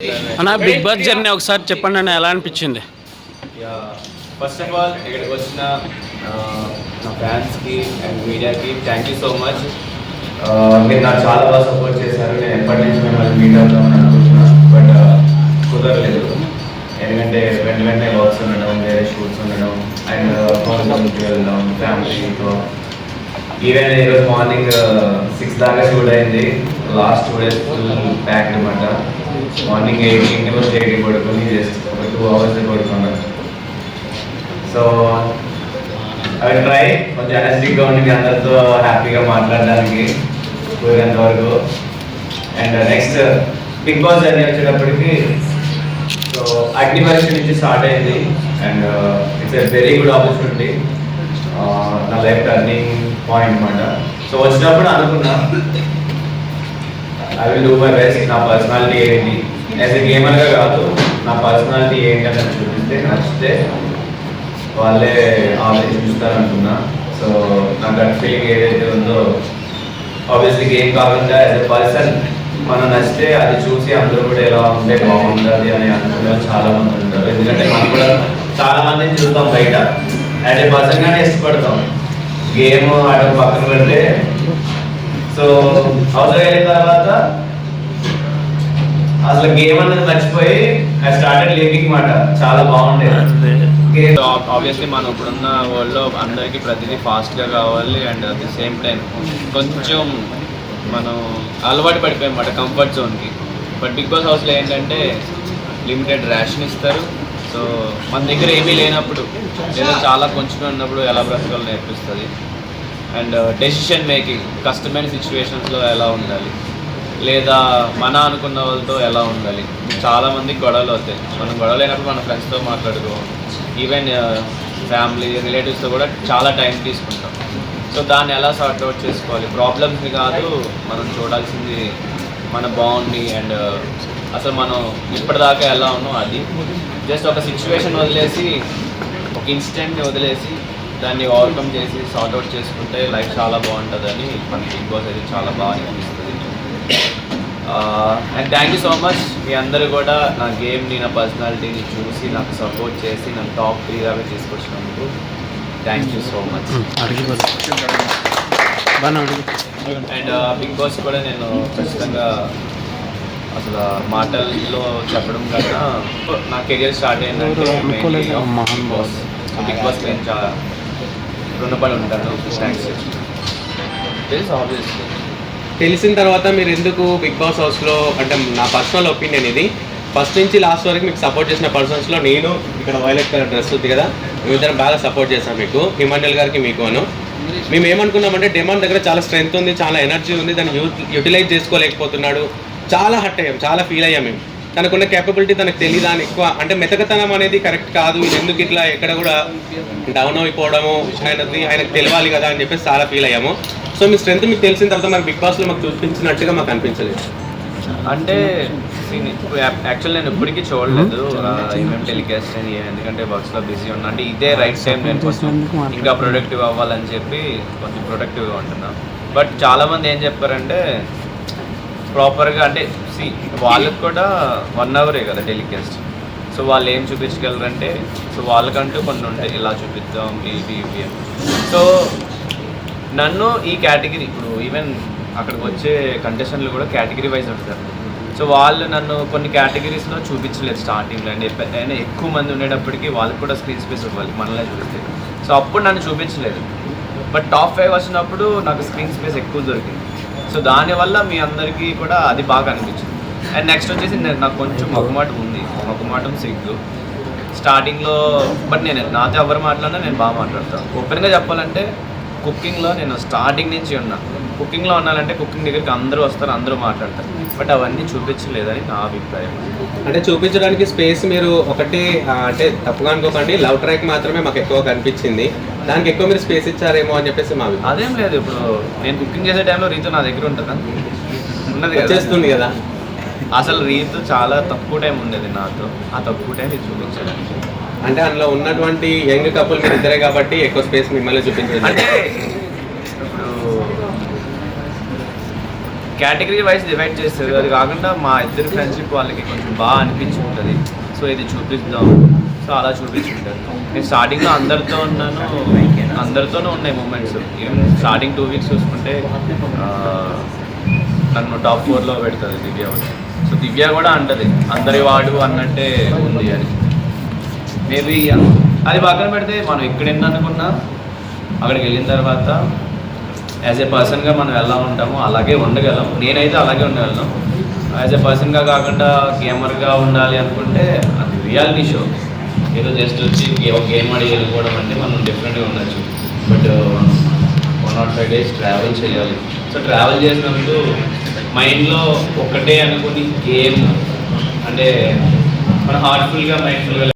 అన్న big Boss journey ఒకసారి చెప్పండి అన్న, ఎలా అనిపించింది? ఫస్ట్ ఆఫ్ ఆల్ ఇక్కడికి వచ్చిన నా ఫ్యాన్స్కి అండ్ మీడియాకి థ్యాంక్ యూ సో మచ్. మీరు నాకు చాలా బాగా సపోర్ట్ చేశారు. నేను ఎప్పటి నుంచి మిమ్మల్ని మీట్ అవుతామని అనుకుంటున్నాను, బట్ కుదరలేదు. ఎందుకంటే వెంటనే వర్క్స్ ఉండడం, వేరే షూట్స్ ఉండడం అండ్ హోమ్కి వెళ్ళడం ఫ్యామిలీతో. ఈవెన్ ఈరోజు మార్నింగ్ 6 దాకా షూట్ అయింది. లాస్ట్ 2 days ఫుల్ ప్యాక్డ్ అనమాట. మార్నింగ్ 8 వచ్చి 8 పడుకొని జస్ట్ ఒక 2 hours పడుకున్నాను. సో ఐ ట్రై కొంచెం ఎనర్జెటిక్గా ఉండి అందరితో హ్యాపీగా మాట్లాడడానికి కుదిరేంత వరకు. And next Bigg Boss journey వచ్చేటప్పటికి సో అగ్ని పరీక్ష నుంచి స్టార్ట్ అయింది. And it's a very good opportunity, నా లైఫ్ టర్నింగ్ పాయింట్ అనమాట. సో వచ్చినప్పుడు అనుకున్నా I will do my best. నా పర్సనాలిటీ ఏంటి యాజ్ ఎ గేమర్గా కాదు, నా పర్సనాలిటీ ఏంటి అని చూపిస్తే నచ్చితే వాళ్ళే ఆలోచించి చూస్తారనుకున్నా. సో నా గట్ ఫీలింగ్ ఏదైతే ఉందో ఆబ్వియస్లీ గేమ్ కాకుండా యాజ్ ఎ పర్సన్ మనం నచ్చితే అది చూసి అందరూ కూడా ఎలా ఉంటే బాగుంటుంది అని అనుకునే చాలా మంది ఉంటారు. ఎందుకంటే మనం కూడా చాలా మందిని చూస్తాం బయట, యాజ్ ఎ పర్సన్గానే ఇష్టపడతాం. గేమ్ ఆడడం పక్కన పెడితే సో అవసరం అయిన తర్వాత అసలు గేమ్ అనేది మర్చిపోయి ఐ స్టార్టెడ్ లివింగ్ మాట. చాలా బాగుండేది. ఆబ్వియస్లీ మనం ఇప్పుడున్న వరల్డ్లో అందరికీ ప్రతిదీ ఫాస్ట్గా కావాలి and at the same time కొంచెం మనం అలవాటు పడిపోయాం అన్నమాట కంఫర్ట్ జోన్కి. బట్ బిగ్ బాస్ హౌస్లో ఏంటంటే లిమిటెడ్ రేషన్ ఇస్తారు. సో మన దగ్గర ఏమీ లేనప్పుడు లేదా చాలా కొంచెం ఉన్నప్పుడు ఎలా బ్రతకాలో నేర్పిస్తుంది. అండ్ డెసిషన్ మేకింగ్ కష్టమైన సిచ్యువేషన్స్లో ఎలా ఉండాలి లేదా మన అనుకున్న వాళ్ళతో ఎలా ఉండాలి. చాలామంది గొడవలు అవుతాయి. మనం గొడవలు అయినప్పుడు మన ఫ్రెండ్స్తో మాట్లాడుకోవాలి, ఈవెన్ ఫ్యామిలీ రిలేటివ్స్తో కూడా చాలా టైం తీసుకుంటాం. సో దాన్ని ఎలా సార్ట్ అవుట్ చేసుకోవాలి, ప్రాబ్లమ్స్ని కాదు మనం చూడాల్సింది మన బాగుండి అండ్ అసలు మనం ఇప్పటిదాకా ఎలా ఉన్నాం అది. జస్ట్ ఒక సిచ్యువేషన్ వదిలేసి ఒక ఇన్సిడెంట్ని వదిలేసి దాన్ని ఓవర్కమ్ చేసి సార్ట్ అవుట్ చేసుకుంటే లైఫ్ చాలా బాగుంటుందని మన బిగ్ బాస్ అయితే చాలా బాగా అనిపిస్తుంది. And thank you so much. మీ అందరూ కూడా నా గేమ్ని నా పర్సనాలిటీని చూసి నాకు సపోర్ట్ చేసి నన్ను టాప్ 3 దాకా తీసుకొచ్చినందుకు thank you so much. And big boss కూడా నేను ఖచ్చితంగా అసలు మాటల్లో చెప్పడం కన్నా నా కెరియర్ స్టార్ట్ అయిందంటే బిగ్ బాస్. బిగ్ బాస్ నేను చాలా రుణపడి ఉంటాను. థ్యాంక్స్. తెలుసు ఆబ్వియస్లీ. తెలిసిన తర్వాత మీరు ఎందుకు బిగ్ బాస్ హౌస్లో, అంటే నా పర్సనల్ ఒపీనియన్ ఇది, ఫస్ట్ నుంచి లాస్ట్ వరకు మీకు సపోర్ట్ చేసిన పర్సన్స్లో నేను ఇక్కడ వైలెట్ కలర్ డ్రెస్ ఉంది కదా, మేమిద్దరం బాగా సపోర్ట్ చేస్తాం మీకు, హిమాండల్ గారికి మీకును. మేము ఏమనుకున్నామంటే డెమాన్ దగ్గర చాలా స్ట్రెంగ్త్ ఉంది, చాలా ఎనర్జీ ఉంది, దాన్ని యూటిలైజ్ చేసుకోలేకపోతున్నాడు. చాలా హర్ట్ అయ్యాం, చాలా ఫీల్ అయ్యాం మేము. తనకున్న కేపబిలిటీ తనకు తెలియదా అని ఎక్కువ, అంటే మెతకతనం అనేది కరెక్ట్ కాదు, ఇది ఎందుకు ఇట్లా ఎక్కడ కూడా డౌన్ అయిపోవడము ఆయనకు తెలియాలి కదా అని చెప్పేసి చాలా ఫీల్ అయ్యాము. సో మీ స్ట్రెంత్ మీకు తెలిసిన తర్వాత మరి బిగ్ బాస్లో మాకు చూపించినట్టుగా మాకు అనిపించలేదు. అంటే యాక్చువల్ నేను ఇప్పటికీ చూడలేదు ఏమేమి టెలికాస్ట్ అని, ఎందుకంటే వర్క్స్లో బిజీ ఉన్నా. అంటే ఇదే రైట్ టైం నేను కొంచెం ఇంకా ప్రొడక్టివ్ అవ్వాలని చెప్పి కొంచెం ప్రొడక్టివ్గా ఉంటున్నా. బట్ చాలామంది ఏం చెప్పారంటే ప్రాపర్గా అంటే వాళ్ళకి కూడా 1 hour కదా టెలికాస్ట్. సో వాళ్ళు ఏం చూపించగలరంటే సో వాళ్ళకంటూ కొన్ని ఉంటాయి, ఇలా చూపిద్దాం ఇవి అని. సో నన్ను ఈ కేటగిరీ ఇప్పుడు ఈవెన్ అక్కడికి వచ్చే కంటెస్టెంట్లు కూడా కేటగిరీ వైజ్ ఉంటారు. సో వాళ్ళు నన్ను కొన్ని కేటగిరీస్లో చూపించలేదు స్టార్టింగ్లో. అండ్ అయినా ఎక్కువ మంది ఉండేటప్పటికి వాళ్ళకి కూడా స్క్రీన్ స్పేస్ ఇవ్వాలి మనల్ని చూస్తే. సో అప్పుడు నన్ను చూపించలేదు. బట్ టాప్ 5 వచ్చినప్పుడు నాకు స్క్రీన్ స్పేస్ ఎక్కువ దొరికింది. సో దానివల్ల మీ అందరికీ కూడా అది బాగా అనిపించింది. అండ్ నెక్స్ట్ వచ్చేసి నాకు కొంచెం మొహమాటం సిగ్గు స్టార్టింగ్లో. బట్ నేను నాతో ఎవరు మాట్లాడినా నేను బాగా మాట్లాడతాను. ఓపెన్గా చెప్పాలంటే కుకింగ్లో నేను స్టార్టింగ్ నుంచి కుకింగ్లో ఉన్నానంటే కుకింగ్ దగ్గరికి అందరూ వస్తారు, అందరూ మాట్లాడతారు. బట్ అవన్నీ చూపించలేదని నా అభిప్రాయం. అంటే చూపించడానికి స్పేస్ మీరు ఒకటి అంటే తప్పుగా అనుకోకండి, లవ్ ట్రాక్ మాత్రమే మాకు ఎక్కువ కనిపించింది, దానికి ఎక్కువ మీరు స్పేస్ ఇచ్చారేమో అని చెప్పేసి మా అభిప్రాయం. అదేం లేదు. ఇప్పుడు నేను కుకింగ్ చేసే టైంలో రీతు నా దగ్గర ఉంటుందా? ఉన్నది చేస్తుంది కదా. అసలు రీతు చాలా తక్కువ టైం ఉండేది నాతో, ఆ తక్కువ టైం ఇది చూపించడానికి. అంటే అందులో ఉన్నటువంటి యంగ్ కపుల్ మీరు ఇద్దరే కాబట్టి ఎక్కువ స్పేస్ మిమ్మల్ని చూపించారు. అంటే ఇప్పుడు కేటగిరీ వైజ్ డివైడ్ చేస్తారు. అది కాకుండా మా ఇద్దరు ఫ్రెండ్షిప్ వాళ్ళకి కొంచెం బాగా అనిపించి ఉంటుంది. సో ఇది చూపిద్దాం, సో అలా చూపించుంటారు. నేను స్టార్టింగ్లో అందరితోనూ ఉన్నాయి మూమెంట్స్. ఈవెన్ స్టార్టింగ్ 2 వీక్స్ చూసుకుంటే నన్ను టాప్ 4లో పెడుతుంది దివ్య కూడా. సో దివ్య కూడా అంటది అందరి వాడు అన్నట్టే ఉంది అని. మేబీ అది పక్కన పెడితే మనం ఇక్కడ ఎన్ని అనుకున్నా అక్కడికి వెళ్ళిన తర్వాత యాజ్ ఏ పర్సన్గా మనం ఎలా ఉంటామో అలాగే ఉండగలం. నేనైతే అలాగే ఉండగలను. యాజ్ ఏ పర్సన్గా కాకుండా గేమర్గా ఉండాలి అనుకుంటే అది రియాలిటీ షో. ఏదో జస్ట్ వచ్చి ఒక గేమ్ ఆడి వెళ్ళిపోవడం అంటే మనం డిఫరెంట్గా ఉండొచ్చు. బట్ 105 days ట్రావెల్ చేయాలి. సో ట్రావెల్ చేసినప్పుడు మైండ్లో ఒక్కటే అనుకుని గేమ్ అంటే మన హార్ట్ఫుల్గా మైండ్ఫుల్గా